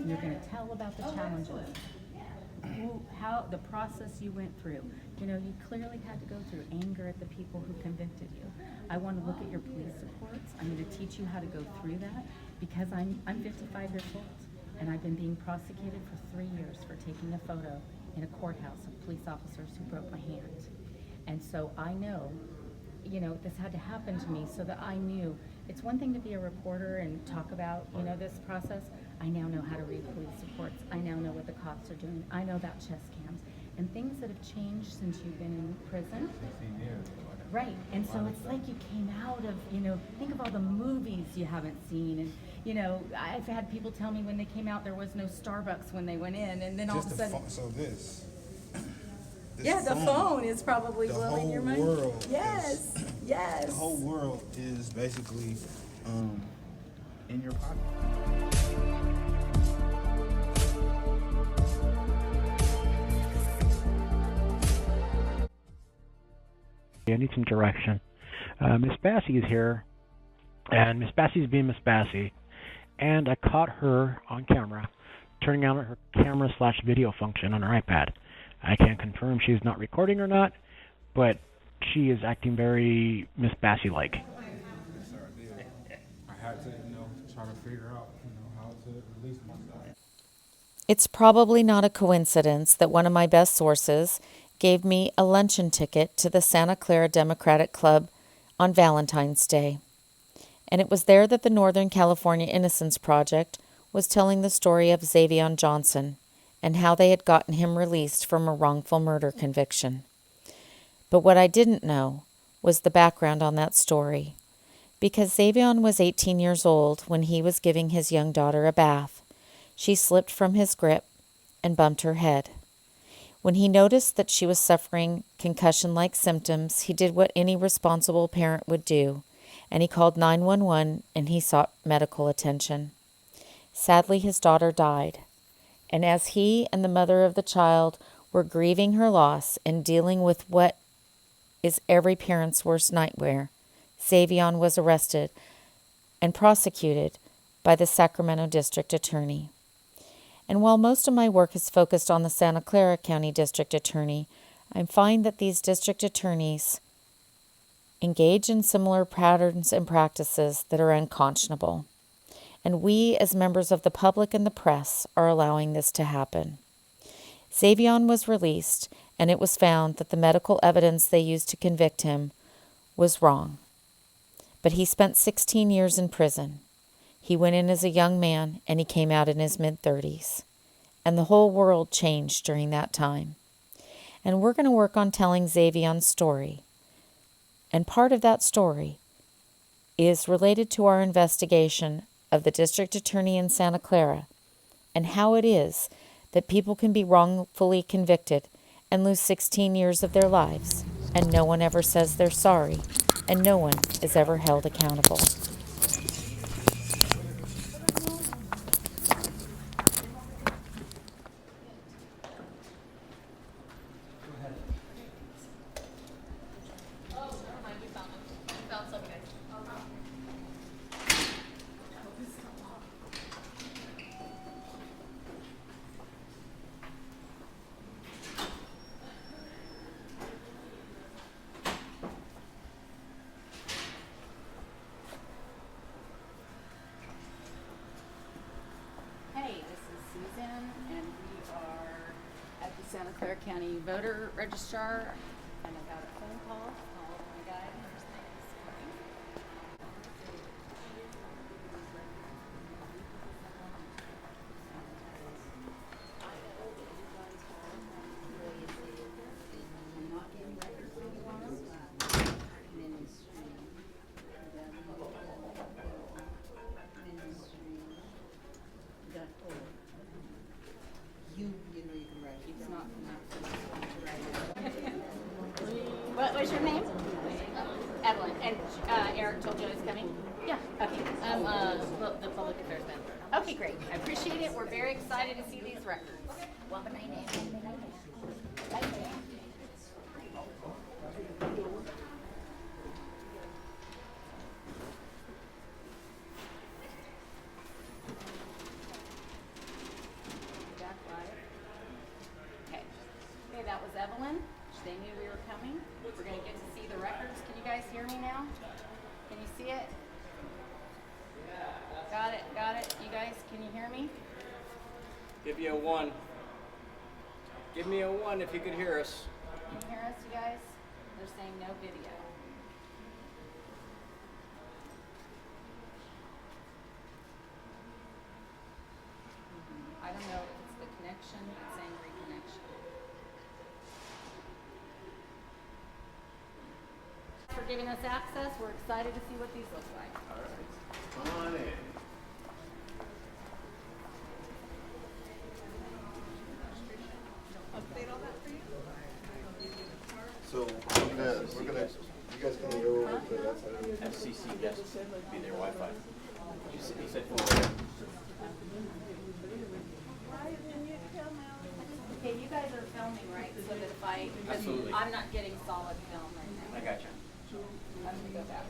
You're going to tell about the challenges, how the process you went through. You know, you clearly had to go through anger at the people who convicted you. I want to look at your police reports. I'm going to teach you how to go through that because I'm 55 years old and I've been being prosecuted for 3 years for taking a photo in a courthouse of police officers who broke my hand. And so I know, you know, this had to happen to me so that I knew. It's one thing to be a reporter and talk about, you know, this process. I now know how to read police reports. I now know what the cops are doing. I know about chest cams and things that have changed since you've been in prison. Right, and so it's like you came out of, you know, think of all the movies you haven't seen, and, you know, I've had people tell me when they came out there was no Starbucks when they went in, and then all of a sudden... This yeah, the phone is probably the blowing your whole mind. world Yes, yes. The whole world is basically in your pocket. I need some direction. Miss Bassey is here, and Miss Bassey is being Miss Bassey, and I caught her on camera turning on her camera/video function on her iPad. I can't confirm she's not recording or not, but she is acting very Miss Bassey-like. Yes, sir, I did. I had to, try to figure out, how to release myself. It's probably not a coincidence that one of my best sources gave me a luncheon ticket to the Santa Clara Democratic Club on Valentine's Day. And it was there that the Northern California Innocence Project was telling the story of Zavion Johnson and how they had gotten him released from a wrongful murder conviction. But what I didn't know was the background on that story, because Zavion was 18 years old when he was giving his young daughter a bath. She slipped from his grip and bumped her head. When he noticed that she was suffering concussion-like symptoms, he did what any responsible parent would do, and he called 911 and he sought medical attention. Sadly, his daughter died, and as he and the mother of the child were grieving her loss and dealing with what is every parent's worst nightmare, Zavion was arrested and prosecuted by the Sacramento District Attorney. And while most of my work is focused on the Santa Clara County District Attorney, I find that these district attorneys engage in similar patterns and practices that are unconscionable. And we, as members of the public and the press, are allowing this to happen. Zavion was released, and it was found that the medical evidence they used to convict him was wrong. But he spent 16 years in prison. He went in as a young man, and he came out in his mid-30s. And the whole world changed during that time. And we're going to work on telling Zavion's story. And part of that story is related to our investigation of the district attorney in Santa Clara and how it is that people can be wrongfully convicted and lose 16 years of their lives, and no one ever says they're sorry, and no one is ever held accountable. Santa Clara County voter registrar, and I got a phone call. Called my guy. His name is I'm not getting records anymore. What was your name? Evelyy. And Eric told you I was coming? Yeah. Okay. I'm the public affairs manager. Okay, great. I appreciate it. We're very excited to see these records. What my name is. Evelyn. They knew we were coming. We're going to get to see the records. Can you guys hear me now? Can you see it? Got it, got it. You guys, can you hear me? Give you a 1. Give me a 1 if you could hear us. Can you hear us, you guys? They're saying no video. I don't know if it's the connection. It's saying reconnection. For giving us access. We're excited to see what these look like. All right. Come on in. So you guys can go over to that side. FCC guests be their Wi-Fi. He said forward. Okay, you guys are filming, right? So that if Absolutely. I'm not getting solid film right now. I got you. I'm gonna go back.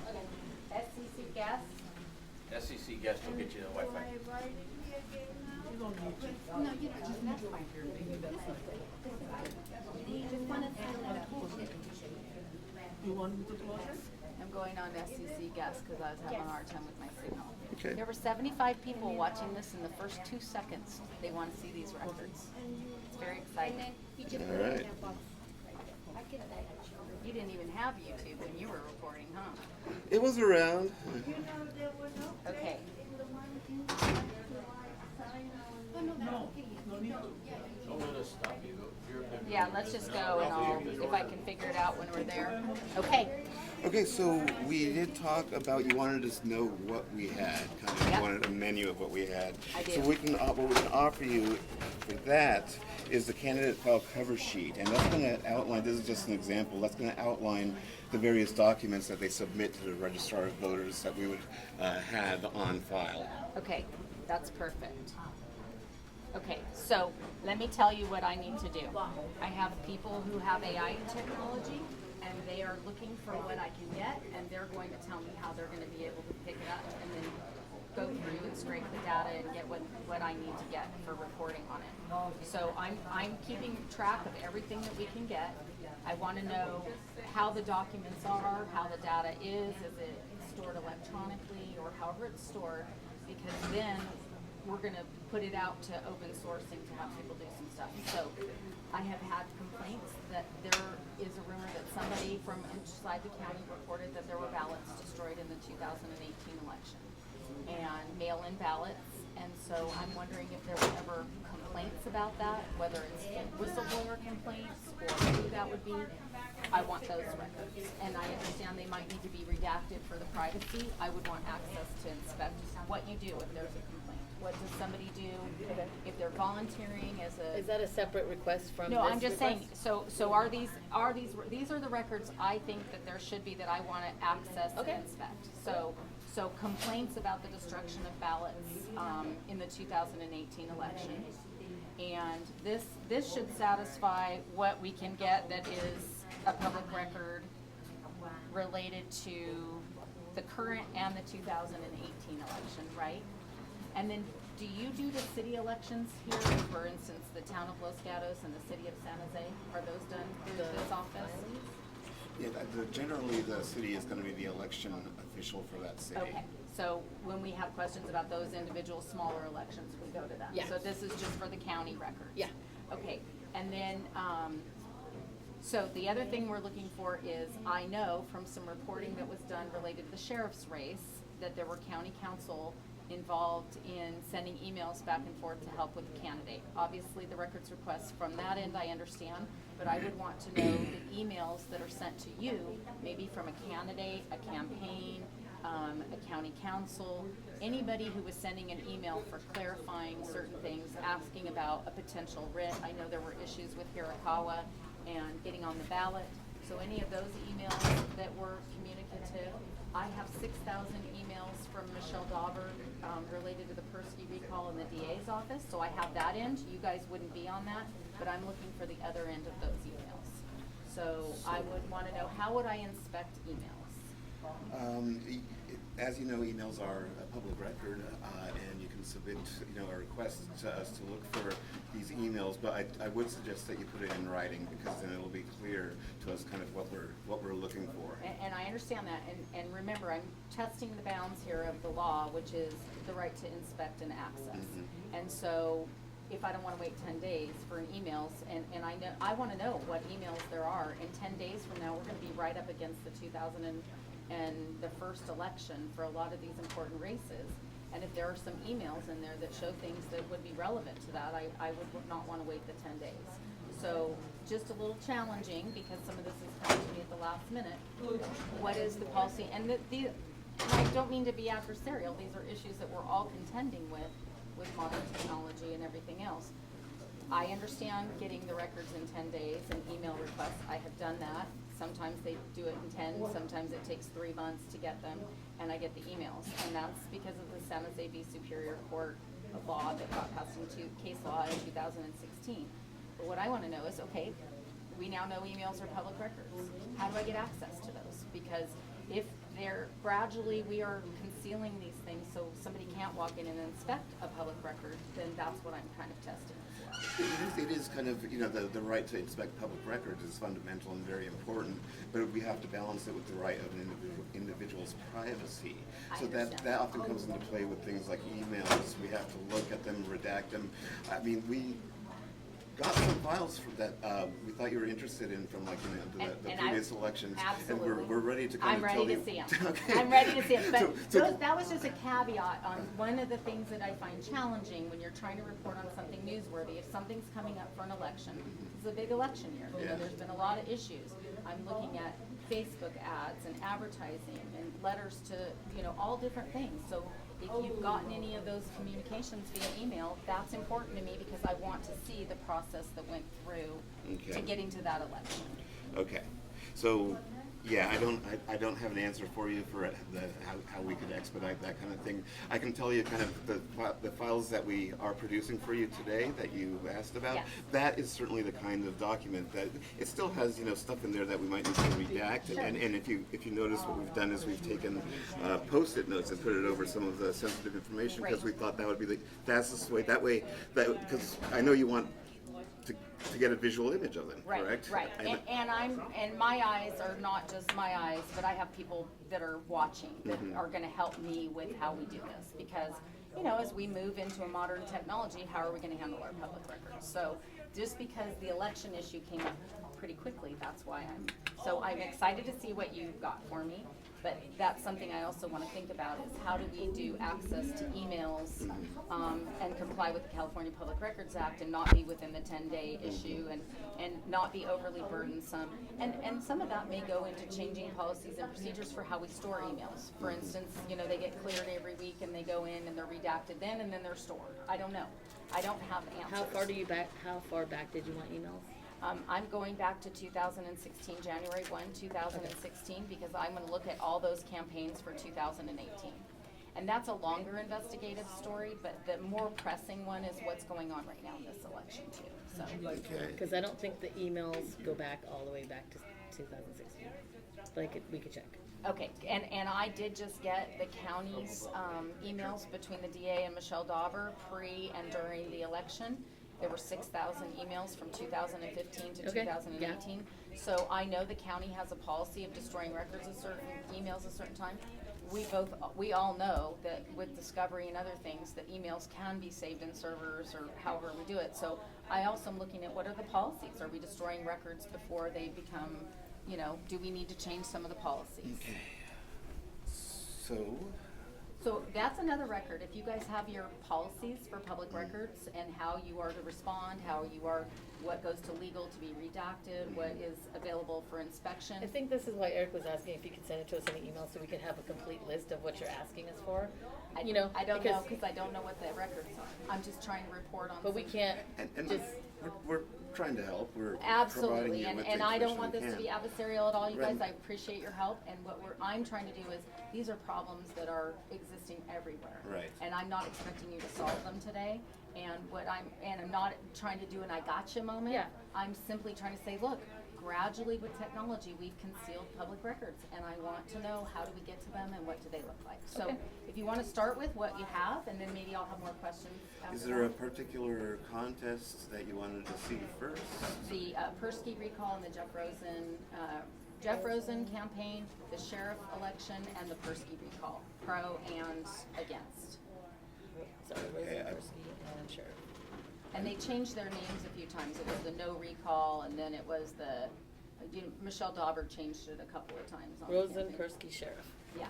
Okay. SCC guest. SCC guest will get you the Wi-Fi. You want me to close it? I'm going on SCC guest because I was having a hard time with my signal. Okay. There were 75 people watching this in the first 2 seconds. They want to see these records. It's very exciting. All right. You didn't even have YouTube when you were recording, huh? It was around. Okay. Don't let us stop you. Yeah, let's just go and I'll, if I can figure it out when we're there. Okay. Okay, so we did talk about you wanted us to know what we had, kind of Yep. wanted a menu of what we had. I do. So what we can offer you for that is the candidate file cover sheet, and that's going to outline. This is just an example. That's going to outline the various documents that they submit to the registrar of voters that we would have on file. Okay, that's perfect. Okay, so let me tell you what I need to do. I have people who have AI technology, and they are looking for what I can get, and they're going to tell me how they're going to be able to pick it up and then go through and scrape the data and get what I need to get for reporting on it. So I'm keeping track of everything that we can get. I want to know how the documents are, how the data is it stored electronically, or however it's stored, because then we're going to put it out to open sourcing to have people do some stuff. So I have had complaints that there is a rumor that somebody from inside the county reported that there were ballots destroyed in the 2018 election, and mail-in ballots. And so I'm wondering if there were ever complaints about that, whether it's whistleblower complaints or who that would be. I want those records. And I understand they might need to be redacted for the privacy. I would want access to inspect what you do if there's a complaint. What does somebody do if they're volunteering as a... Is that a separate request from No, this I'm just request? saying, so are these are the records I think that there should be that I want to access Okay. and inspect. So complaints about the destruction of ballots in the 2018 election. And this should satisfy what we can get that is a public record related to the current and the 2018 election, right? And then, do you do the city elections here? For instance, the town of Los Gatos and the city of San Jose, are those done through this office? Yeah, generally the city is going to be the election official for that city. Okay, so when we have questions about those individual smaller elections, we go to them. Yeah. So this is just for the county records? Yeah. Okay, and then, so the other thing we're looking for is, I know from some reporting that was done related to the sheriff's race, that there were county council involved in sending emails back and forth to help with the candidate. Obviously, the records requests from that end, I understand, but I would want to know the emails that are sent to you, maybe from a candidate, a campaign, a county council, anybody who was sending an email for clarifying certain things, asking about a potential writ. I know there were issues with Hirakawa and getting on the ballot. So any of those emails that were communicative. I have 6,000 emails from Michelle Dauber related to the Persky recall in the DA's office, so I have that end. You guys wouldn't be on that, but I'm looking for the other end of those emails. So I would want to know, how would I inspect emails? As you know, emails are a public record, and you can submit, a request to us to look for these emails, but I would suggest that you put it in writing, because then it'll be clear to us kind of what we're looking for. And I understand that, and remember, I'm testing the bounds here of the law, which is the right to inspect and access. And so, if I don't wanna wait 10 days for an emails, and I wanna know what emails there are, and 10 days from now, we're gonna be right up against the 2000 and the first election for a lot of these important races. And if there are some emails in there that show things that would be relevant to that, I would not wanna wait the 10 days. So, just a little challenging, because some of this is coming to me at the last minute. What is the policy? And and I don't mean to be adversarial, these are issues that we're all contending with modern technology and everything else. I understand getting the records in 10 days and email requests. I have done that. Sometimes they do it in 10, sometimes it takes 3 months to get them, and I get the emails. And that's because of the San Jose Superior Court law that got passed into case law in 2016. But what I want to know is, okay, we now know emails are public records. How do I get access to those? Because if gradually we are concealing these things so somebody can't walk in and inspect a public record, then that's what I'm kind of testing as well. It is kind of, the right to inspect public records is fundamental and very important, but we have to balance it with the right of an individual's privacy. So that often comes into play with things like emails. We have to look at them, redact them. I mean, we got some files from that we thought you were interested in from the previous elections. Absolutely. And we're ready to I'm tell ready you. to see them. Okay. I'm ready to see them. But So- that was just a caveat on one of the things that I find challenging when you're trying to report on something newsworthy. If something's coming up for an election, it's a big election year. Yeah. There's been a lot of issues. I'm looking at Facebook ads and advertising and letters to, all different things. So if you've gotten any of those communications via email, that's important to me, because I want to see the process that went through to getting to that election. Okay, so yeah, I don't have an answer for you for how we could expedite that kind of thing. I can tell you kind of the files that we are producing for you today that you asked about. Yes. That is certainly the kind of document that it still has stuff in there that we might need to redact. Sure. And if you notice, what we've done is we've taken Post-it notes and put it over some of the sensitive information, because we thought that would be the fastest way. That way, because I know you want to get a visual image of them, correct? Right. And my eyes are not just my eyes, but I have people that are watching that are going to help me with how we do this, because as we move into a modern technology, how are we going to handle our public records? So just because the election issue came up pretty quickly, that's why I'm excited to see what you got for me. But that's something I also want to think about, is how do we do access to emails and comply with the California Public Records Act and not be within the 10-day issue and not be overly burdensome. And some of that may go into changing policies and procedures for how we store emails. For instance, they get cleared every week and they go in and they're redacted then and then they're stored. I don't know. I don't have answers. How far back did you want emails? I'm going back to 2016, January 1, 2016, because I'm going to look at all those campaigns for 2018. And that's a longer investigative story, but the more pressing one is what's going on right now in this election too. So, Because I don't think the emails go back all the way back to 2016. But we could check. okay, and I did just get the county's emails between the DA and Michelle Dauber pre and during the election. There were 6,000 emails from 2015 to 2018. Yeah. So I know the county has a policy of destroying records of certain emails at certain time. We all know that with discovery and other things, that emails can be saved in servers or however we do it. So I also am looking at what are the policies. Are we destroying records before they become, do we need to change some of the policies? Okay. So that's another record. If you guys have your policies for public records and how you are to respond, what goes to legal to be redacted, what is available for inspection. I think this is why Eric was asking if you could send it to us in an email so we can have a complete list of what you're asking us for. I don't know, because I don't know what the records are. I'm just trying to report on. But we can't And just. we're trying to help. We're Absolutely, providing you with and the I don't information want we this to can. be adversarial at all, you guys. Right. I appreciate your help, and what I'm trying to do is, these are problems that are existing everywhere. Right. And I'm not expecting you to solve them today, and I'm not trying to do an I gotcha moment. Yeah. I'm simply trying to say, look, gradually with technology, we've concealed public records, and I want to know how do we get to them and what do they look like. So Okay. if you want to start with what you have, and then maybe I'll have more questions after Is there a that. particular contest that you wanted to see first? The Persky recall and the Jeff Rosen campaign, the sheriff election, and the Persky recall, pro and against. Sorry, Rosen, Okay, Persky, and Sheriff. And they changed their names a few times. It was the no recall, and then it was the, Michelle Dauber changed it a couple of times. On the Rosen, campaign. Persky, Sheriff. Yeah.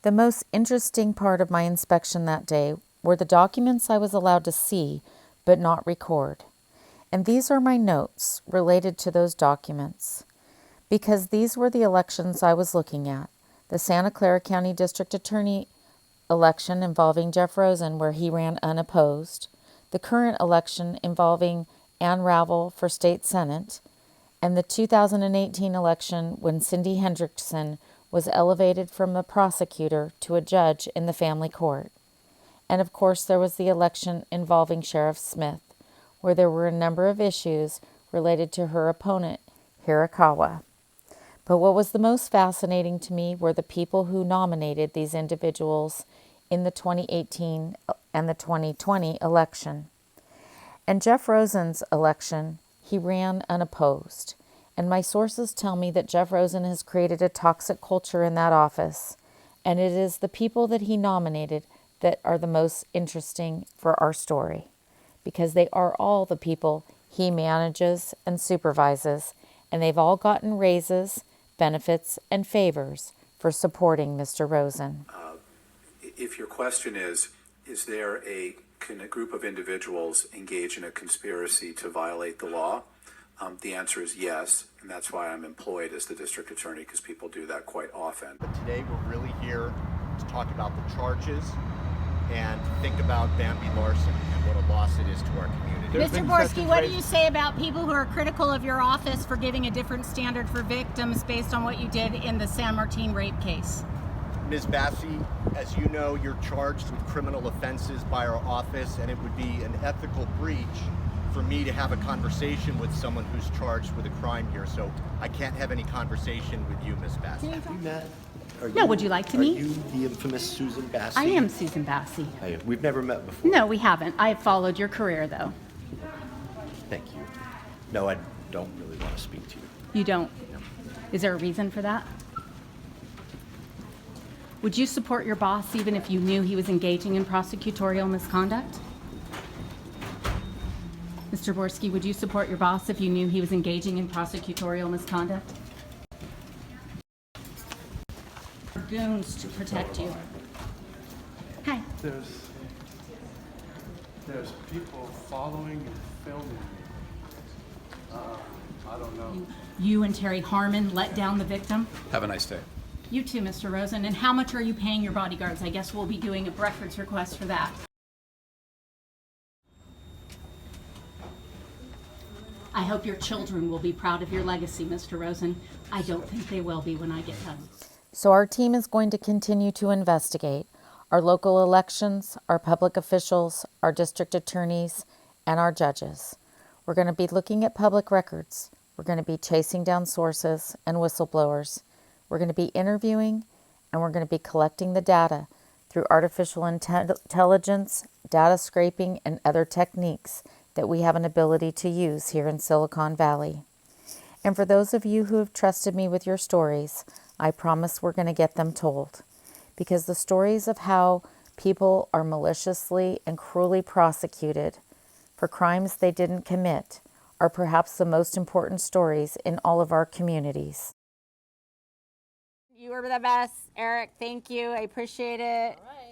The most interesting part of my inspection that day were the documents I was allowed to see but not record. And these are my notes related to those documents. Because these were the elections I was looking at. The Santa Clara County District Attorney election involving Jeff Rosen, where he ran unopposed. The current election involving Ann Ravel for State Senate. And the 2018 election when Cindy Hendrickson was elevated from a prosecutor to a judge in the family court. And of course, there was the election involving Sheriff Smith, where there were a number of issues related to her opponent, Hirakawa. But what was the most fascinating to me were the people who nominated these individuals in the 2018 and the 2020 election. And Jeff Rosen's election, he ran unopposed. And my sources tell me that Jeff Rosen has created a toxic culture in that office. And it is the people that he nominated that are the most interesting for our story, because they are all the people he manages and supervises, and they've all gotten raises, benefits, and favors for supporting Mr. Rosen. If your question is there can a group of individuals engage in a conspiracy to violate the law? The answer is yes, and that's why I'm employed as the district attorney, because people do that quite often. But today we're really here to talk about the charges and think about Bambi Larson and what a loss it is to our community. Mr. Borski, what do you say about people who are critical of your office for giving a different standard for victims based on what you did in the San Martin rape case? Ms. Bassi, as you know, you're charged with criminal offenses by our office, and it would be an ethical breach for me to have a conversation with someone who's charged with a crime here. So I can't have any conversation with you, Ms. Bassi. Have you met? No, would you like to meet? Are you the infamous Susan Bassi? I am Susan Bassi. We've never met before. No, we haven't. I have followed your career, though. Thank you. No, I don't really want to speak to you. You don't? No. Is there a reason for that? Would you support your boss even if you knew he was engaging in prosecutorial misconduct? Mr. Borski, would you support your boss if you knew he was engaging in prosecutorial misconduct? Goons to protect you. Hi. There's people following and filming me. I don't know. You and Terry Harmon let down the victim? Have a nice day. You too, Mr. Rosen. And how much are you paying your bodyguards? I guess we'll be doing a records request for that. I hope your children will be proud of your legacy, Mr. Rosen. I don't think they will be when I get done. So our team is going to continue to investigate our local elections, our public officials, our district attorneys, and our judges. We're going to be looking at public records. We're going to be chasing down sources and whistleblowers. We're going to be interviewing, and we're going to be collecting the data through artificial intelligence, data scraping, and other techniques that we have an ability to use here in Silicon Valley. And for those of you who have trusted me with your stories, I promise we're going to get them told. Because the stories of how people are maliciously and cruelly prosecuted for crimes they didn't commit are perhaps the most important stories in all of our communities. You were the best, Eric. Thank you. I appreciate it. All right.